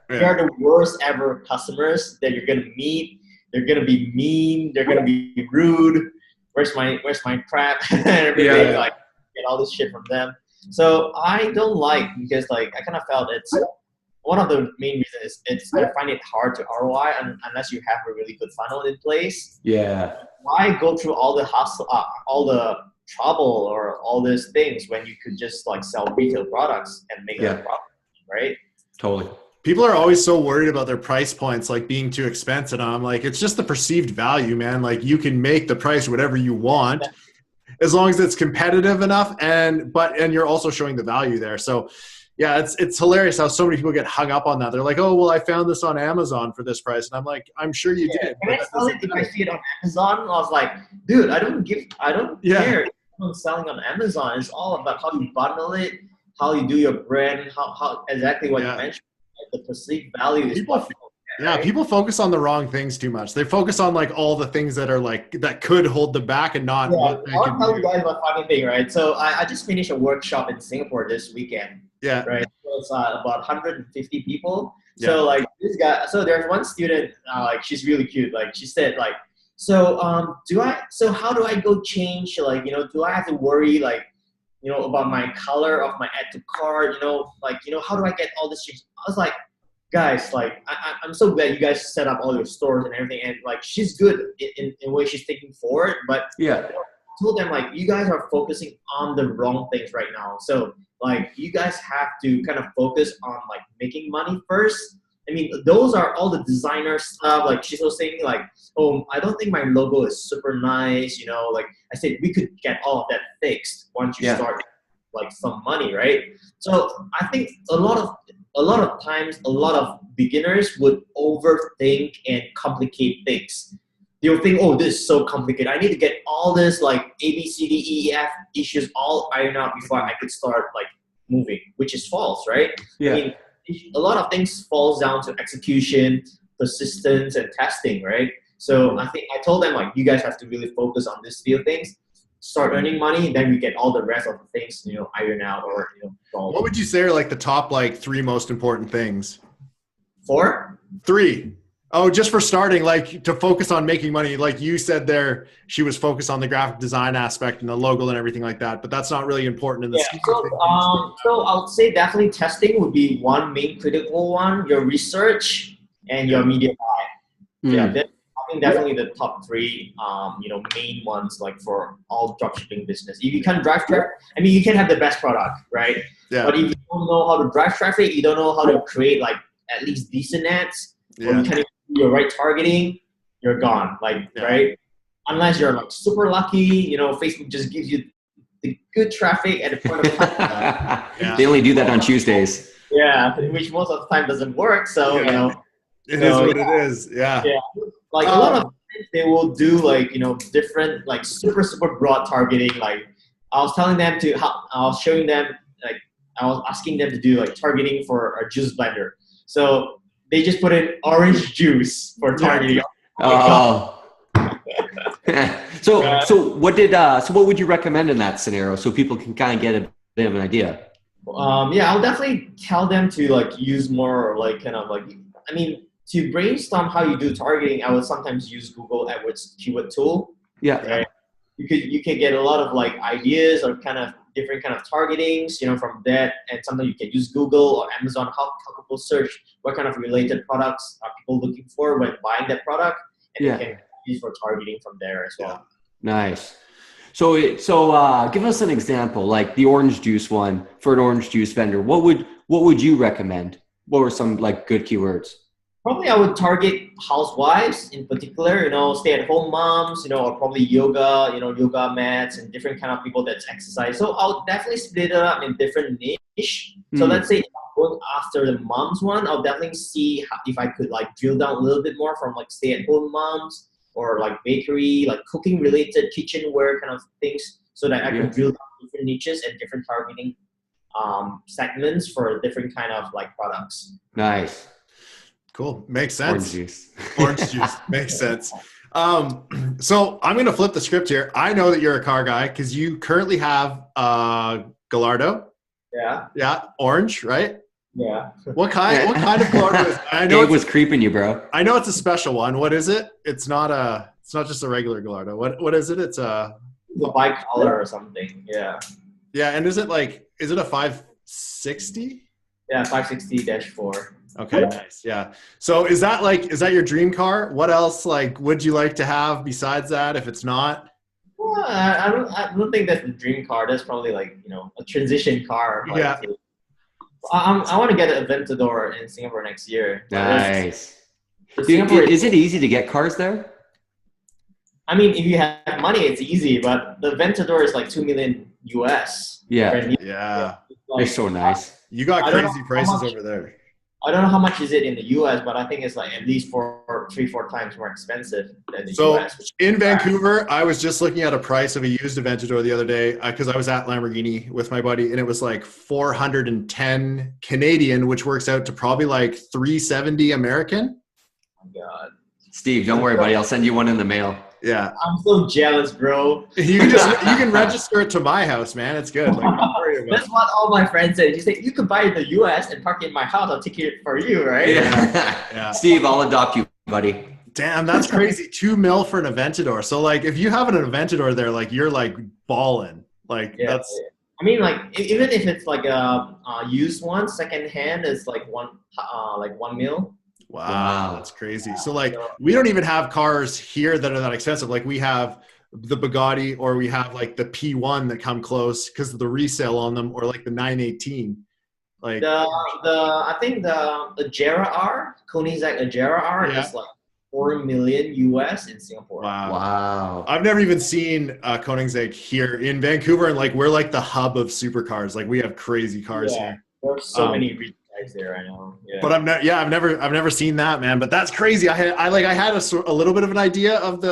they're the worst ever customers that you're gonna meet. They're gonna be mean. They're gonna be rude. Where's my crap? Every day, like get all this shit from them. So I don't like, because like I kind of felt it's one of the main reasons is I find it hard to ROI unless you have a really good funnel in place. Yeah. Why go through all the hustle, all the trouble or all these things when you could just like sell retail products and make a profit, right? Totally. People are always so worried about their price points like being too expensive. And I'm like, it's just the perceived value, man. Like, you can make the price whatever you want as long as it's competitive enough, and you're also showing the value there. So yeah, it's hilarious how so many people get hung up on that. They're like, oh, well, I found this on Amazon for this price. And I'm like, I'm sure you did. When I see it on Amazon, I was like, dude, I don't care if I'm selling on Amazon. It's all about how you bundle it, how you do your brand, how exactly what you mentioned. The perceived value is people focus on the wrong things too much. They focus on like all the things that are like that could hold them back and not what they can do. I'll tell you guys a funny thing, right? So I just finished a workshop in Singapore this weekend. Yeah. Right. So it's about 150 people. Yeah. So like this guy. So there's one student. Like, she's really cute. Like, she said like, so how do I go change? Like, do I have to worry like, about my color of my add to cart? How do I get all this change? I was like, guys, like I'm so glad you guys set up all your stores and everything, and like she's good in the way she's thinking forward, but I told them like, you guys are focusing on the wrong things right now. So like, you guys have to kind of focus on like making money first. I mean, those are all the designer stuff. Like, she's also saying like, oh, I don't think my logo is super nice. Like I said, we could get all of that fixed once you start like some money, right? So I think a lot of times, a lot of beginners would overthink and complicate things. they'll think, oh, this is so complicated. I need to get all this like A, B, C, D, E, F issues all ironed out before I could start like moving, which is false, right? Yeah. I mean, a lot of things falls down to execution, persistence, and testing, right? So I think I told them, like, you guys have to really focus on these few things, start earning money, then we get all the rest of the things, iron out or, solve. What would you say are like the top like 3 most important things? 4? 3. Oh, just for starting, like to focus on making money. Like you said there, she was focused on the graphic design aspect and the logo and everything like that, but that's not really important in the scheme of things. So I would say definitely testing would be one main critical one, your research and your media buy. Yeah, I think definitely the top 3, main ones, like for all dropshipping business. If you can't drive traffic, I mean, you can have the best product, right? Yeah. But if you don't know how to drive traffic, you don't know how to create like at least decent ads, or you can't do your right targeting, you're gone. Like, right? Unless you're like super lucky, Facebook just gives you the good traffic at the point of time. They only do that on Tuesdays. Yeah, which most of the time doesn't work. So, it is what it is. Yeah. Like a lot of times they will do like, different, like super broad targeting. Like I was telling them I was showing them, like I was asking them to do like targeting for a juice blender. So they just put in orange juice for targeting. Oh. So what would you recommend in that scenario so people can kind of get a bit of an idea? I'll definitely tell them to like use more like kind of like, I mean, to brainstorm how you do targeting, I would sometimes use Google AdWords keyword tool. Yeah. Right? You can get a lot of like ideas or kind of different kind of targetings, from that. And sometimes you can use Google or Amazon, how people search what kind of related products are people looking for when buying that product. And you can use for targeting from there as well. Nice. So give us an example, like the orange juice one for an orange juice vendor. What would you recommend? What were some like good keywords? Probably I would target housewives in particular, stay-at-home moms, or probably yoga, yoga mats and different kind of people that exercise. So I'll definitely split it up in different niche. So let's say if I'm going after the moms one, I'll definitely see if I could like drill down a little bit more from like stay-at-home moms or like bakery, like cooking related kitchenware kind of things, so that I can drill down different niches and different targeting segments for different kind of like products. Nice. Cool. Makes sense. Orange juice. Makes sense. So I'm going to flip the script here. I know that you're a car guy because you currently have Gallardo. Yeah. Yeah. Orange, right? Yeah. What kind of Gallardo is it? I know Dave was creeping you, bro. I know it's a special one. What is it? It's not just a regular Gallardo. What is it? It's a bicolor or something. Yeah. Yeah. And is it a 560? Yeah. 560-4. Okay, nice. Yeah. So is that your dream car? What else would you like to have besides that if it's not? Well, I don't think that's the dream car. That's probably like, a transition car. Yeah. I want to get an Aventador in Singapore next year. Nice. Is it easy to get cars there? I mean, if you have money, it's easy, but the Aventador is like $2 million US. Yeah. They're so nice. You got crazy prices over there. I don't know how much is it in the US, but I think it's like at least 3-4 times more expensive than the US. In Vancouver, I was just looking at a price of a used Aventador the other day because I was at Lamborghini with my buddy, and it was like 410 Canadian, which works out to probably like 370 American. Oh my God. Steve, don't worry, buddy. I'll send you one in the mail. Yeah. I'm so jealous, bro. You can register it to my house, man. It's good. Don't worry about That's what all my friends said. You say you can buy in the US and park it in my house. I'll take it for you, right? Yeah. Steve, I'll adopt you, buddy. Damn, that's crazy. $2 million for an Aventador. So if you have an Aventador there, you're balling. That's. I mean, even if it's like a used one, second hand is like $1 million. Wow, that's crazy. So we don't even have cars here that are that expensive. We have the Bugatti, or we have the P1 that come close because of the resale on them, or the 918. I think the Jera R, Koenigsegg Jera R is $4 million US in Singapore. Wow. I've never even seen Koenigsegg here in Vancouver, and we're the hub of supercars. We have crazy cars here. There's so many guys there. I know. Yeah. But I've never seen that, man. But that's crazy. I had a little bit of an idea of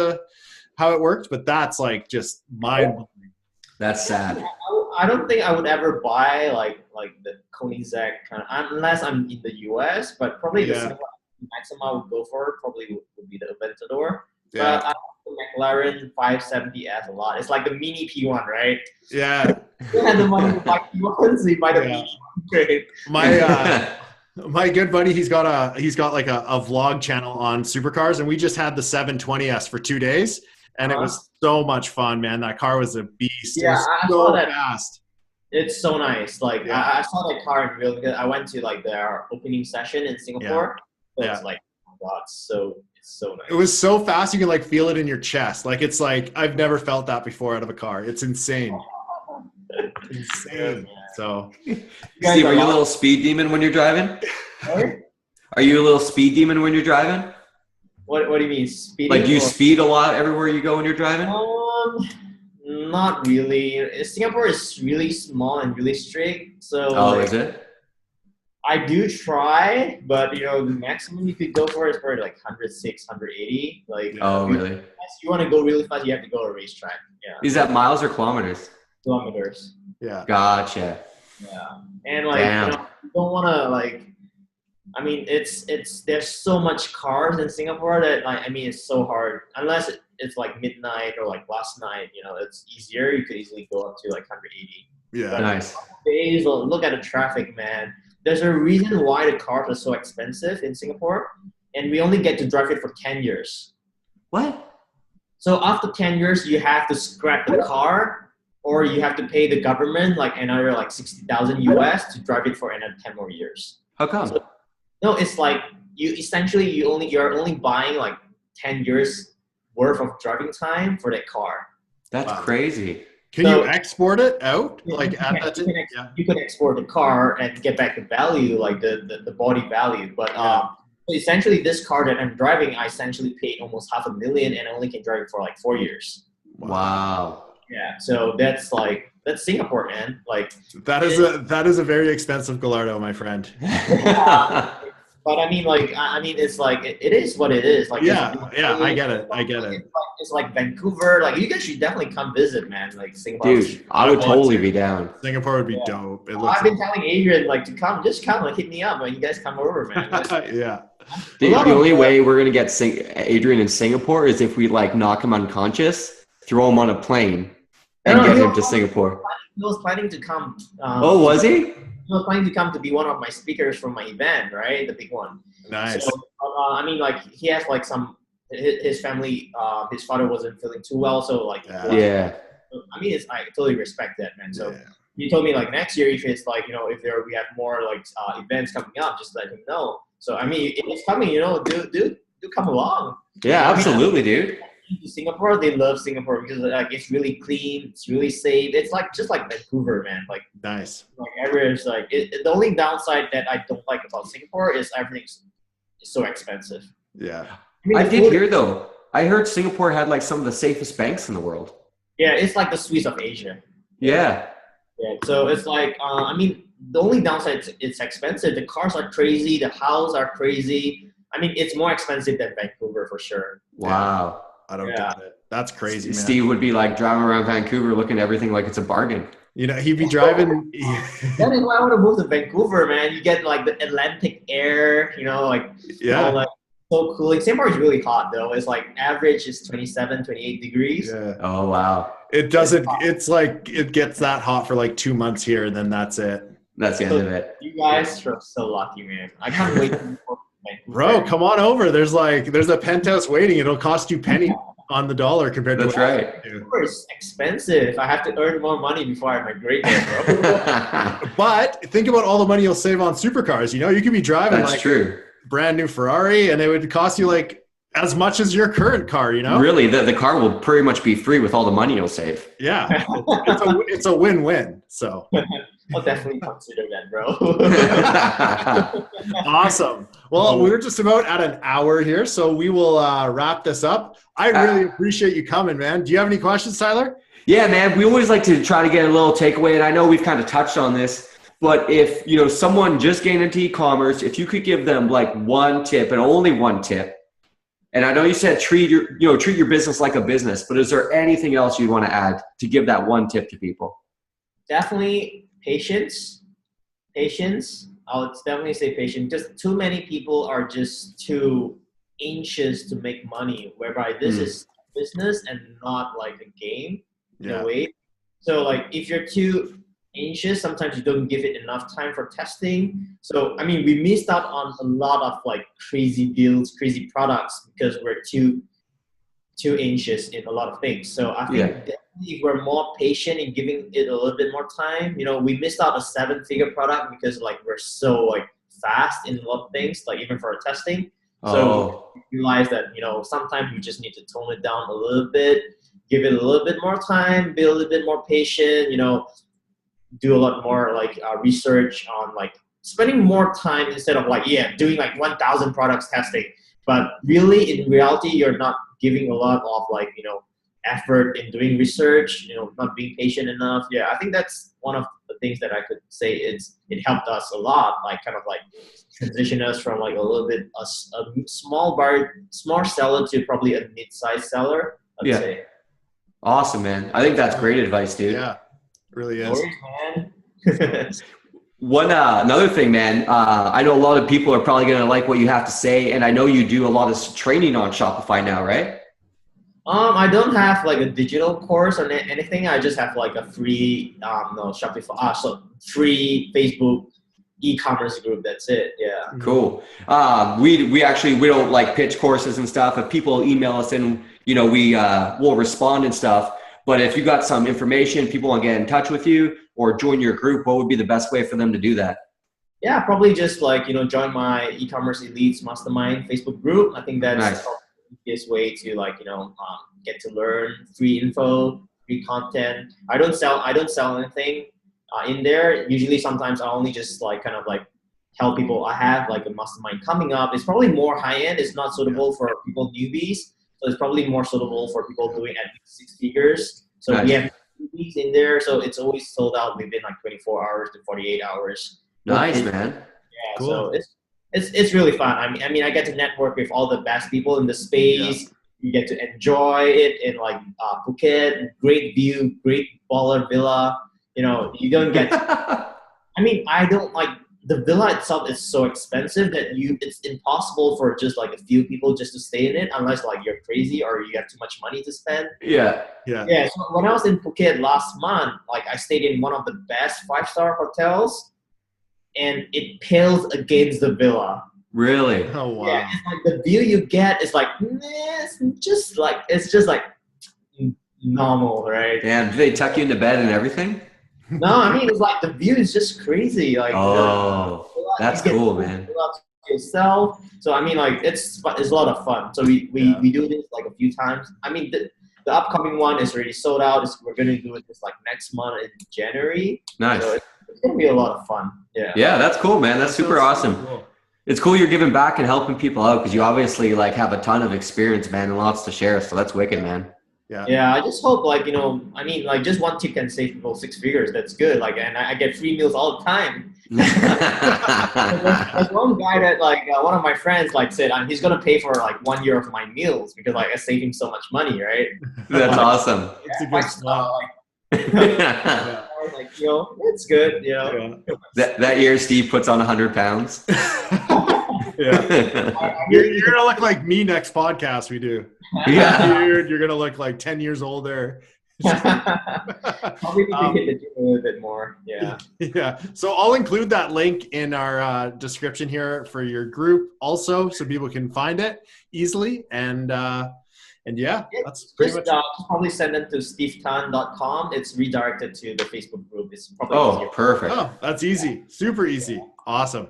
how it worked, but that's like just mind-blowing. That's sad. I don't think I would ever buy like the Koenigsegg kind of, unless I'm in the US. But probably the maximum I would go for probably would be the Aventador. Yeah. But I like the McLaren 570S a lot. It's like the mini P1, right? Yeah. You have the money to buy P1, so you buy the mini. Great. My good buddy, he's got like a vlog channel on Supercars, and we just had the 720S for 2 days, and it was so much fun, man. That car was a beast. Yeah, I saw that fast. It's so nice. Like I saw that car in real good. I went to like their opening session in Singapore. So it's like, oh my God, it's so nice. It was so fast, you can like feel it in your chest. Like it's like I've never felt that before out of a car. It's insane. Insane. So, Steve, are you a little speed demon when you're driving? Sorry? Are you a little speed demon when you're driving? What do you mean, speeding? Like, do you speed a lot everywhere you go when you're driving? Not really. Singapore is really small and really strict. So. Is it? I do try, but the maximum you could go for is probably like 106, 180. Like, really? If you want to go really fast, you have to go to a racetrack. Yeah. Is that miles or kilometers? Kilometers. Yeah. Gotcha. Yeah. And like, you don't want to like. I mean, there's so much cars in Singapore that it's so hard unless it's like midnight or like last night. It's easier. You could easily go up to like 180. Yeah. But nice. Days, look at the traffic, man. There's a reason why the cars are so expensive in Singapore, and we only get to drive it for 10 years. What? So after 10 years, you have to scrap the car, or you have to pay the government like another like 60,000 US to drive it for another 10 more years. How come? So, no, it's like you're only buying like 10 years worth of driving time for that car. That's crazy. Can you export it out? You can export the car and get back the value, like the body value. But essentially, this car that I'm driving, I essentially paid almost $500,000, and I only can drive it for like 4 years. Wow. Yeah, so that's Singapore, man. Like that is a very expensive Gallardo, my friend. But it's like it is what it is. Like I get it. It's like Vancouver. Like you guys should definitely come visit, man. Like Singapore. Dude, I would totally be down. Singapore would be dope. I've been telling Adrian like to come. Just come, like hit me up when you guys come over, man. Yeah. Dude, the only way we're gonna get Adrian in Singapore is if we like knock him unconscious, throw him on a plane, and get him to Singapore. He was planning to come. Was he? He was planning to come to be one of my speakers from my event, right? The big one. Nice. So, he has like his family, his father wasn't feeling too well. So like, I totally respect that, man. So he told me like next year, if it's like, we have more like events coming up, just let him know. So, if it's coming, do come along. Yeah, absolutely, dude. Singapore, they love Singapore because like it's really clean, it's really safe. It's like just like Vancouver, man. Like nice. Like everywhere's like the only downside that I don't like about Singapore is everything's so expensive. Yeah, I did hear though. I heard Singapore had like some of the safest banks in the world. Yeah, it's like the Swiss of Asia. Yeah. Yeah. So it's like the only downside is it's expensive. The cars are crazy. The houses are crazy. It's more expensive than Vancouver for sure. Wow. I don't get it. That's crazy, man. Steve would be like driving around Vancouver looking at everying like it's a bargain. He'd be driving. That is why I want to move to Vancouver, man. You get like the Atlantic air, like so cool. Like Singapore is really hot though. It's like average is 27, 28 degrees. Yeah. Oh wow. It doesn't. It's like it gets that hot for like 2 months here, and then that's it. That's the end of it. You guys are so lucky, man. I can't wait. Bro, come on over. There's a penthouse waiting. It'll cost you penny on the dollar compared to that's right. It's expensive. I have to earn more money before I migrate there, bro. But think about all the money you'll save on supercars. You could be driving a brand new Ferrari, and it would cost you like as much as your current car. Really, the car will pretty much be free with all the money you'll save. Yeah, it's a win-win. So. I'll definitely consider that, bro. Awesome. Well, we're just about at an hour here, so we will wrap this up. I really appreciate you coming, man. Do you have any questions, Tyler? Yeah, man. We always like to try to get a little takeaway, and I know we've kind of touched on this, But if, you know, someone just getting into e-commerce, if you could give them like one tip and only one tip, and I know you said treat your business like a business, but is there anything else you'd want to add to give that one tip to people? Definitely patience. Patience. I would definitely say patience. Just too many people are just too anxious to make money, whereby this is business and not like a game in a way. So like if you're too anxious, sometimes you don't give it enough time for testing. So I mean, we missed out on a lot of like crazy deals, crazy products because we're too anxious in a lot of things. So I think definitely if we're more patient in giving it a little bit more time, you know, we missed out a 7-figure product because like we're so like fast in a lot of things, like even for our testing. So we realize that, you know, sometimes we just need to tone it down a little bit, give it a little bit more time, be a little bit more patient, you know, do a lot more like research on like spending more time instead of like, doing like 1,000 products testing. But really in reality, you're not giving a lot of like, you know, effort in doing research, you know, not being patient enough. Yeah, I think that's one of the things that I could say it helped us a lot, like kind of like transition us from like a little bit a small seller to probably a mid-sized seller, I'd say. Awesome, man. I think that's great advice, dude. Yeah, really is. No worries, man. Another thing, man, I know a lot of people are probably going to like what you have to say, and I know you do a lot of training on Shopify now, right? I don't have like a digital course or anything. I just have like a free Shopify, free Facebook e-commerce group. That's it. Yeah. Cool. We don't like pitch courses and stuff. If people email us in, you know, we'll respond and stuff. But if you got some information, people want to get in touch with you or join your group, what would be the best way for them to do that? Yeah, probably just like, you know, join my e-commerce elites mastermind Facebook group. I think that's nice. the easiest way to like, you know, get to learn free info, free content. I don't sell anything in there. Usually sometimes I only just like kind of like tell people I have like a mastermind coming up. It's probably more high end. It's not suitable for people newbies. So it's probably more suitable for people doing at least 6 figures. So we have newbies in there. So it's always sold out within like 24 hours to 48 hours. Nice, man. Yeah, cool. So it's really fun. I mean, I get to network with all the best people in the space. Yeah. You get to enjoy it in like Phuket, great view, great baller villa. You know, you don't get. I mean, I don't like the villa itself is so expensive that it's impossible for just like a few people just to stay in it unless like you're crazy or you have too much money to spend. Yeah. So when I was in Phuket last month, like I stayed in one of the best 5-star hotels, and it pales against the villa. Really? Oh wow. Yeah, it's like the view you get is like it's just like normal, right? Damn, do they tuck you into bed and everything? No, I mean, it's like the view is just crazy. Like, that's cool, man. Yourself. So I mean, like it's a lot of fun. So we do this like a few times. I mean, the upcoming one is already sold out. We're gonna do it just like next month in January. Nice. So it's gonna be a lot of fun. Yeah. Yeah, that's cool, man. That's super awesome. Cool. It's cool you're giving back and helping people out because you obviously like have a ton of experience, man, and lots to share. So that's wicked, man. Yeah, I just hope like, you know, I mean, like just one tip can save people 6 figures. That's good. Like, and I get free meals all the time. There's one guy that like one of my friends like said he's gonna pay for like 1 year of my meals because like I save him so much money, right? That's awesome. It's a good spot. Like, you know, it's good, you know. That year Steve puts on 100 pounds. You're gonna look like me next podcast we do. You're gonna look like 10 years older. Probably need to hit the gym a little bit more. Yeah. So I'll include that link in our description here for your group also, so people can find it easily. And that's pretty much. Probably send them to stevetan.com. It's redirected to the Facebook group. It's probably easier. Perfect. Oh, that's easy. Super easy. Awesome.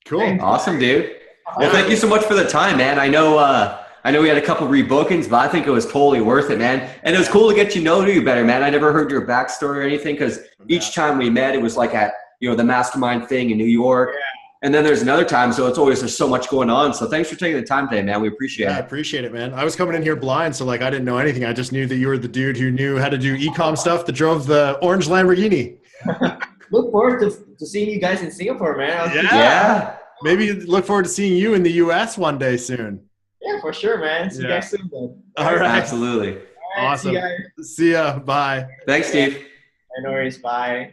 Cool. Thanks. Awesome, dude. Well, thank you so much for the time, man. I know we had a couple rebookings, but I think it was totally worth it, man. And it was cool to get you better, man. I never heard your backstory or anything because each time we met, it was like at, you know, the Mastermind thing in New York. Yeah. And then there's another time, so there's so much going on. So thanks for taking the time today, man. We appreciate it. I appreciate it, man. I was coming in here blind, so like I didn't know anything. I just knew that you were the dude who knew how to do e-com stuff that drove the orange Lamborghini. look forward to seeing you guys in Singapore, man. Yeah. Maybe look forward to seeing you in the US one day soon. Yeah, for sure, man. See you guys soon, then. All right. Absolutely. All right, Awesome. see you guys. See ya. Bye. Thanks, Steve. No worries. Bye.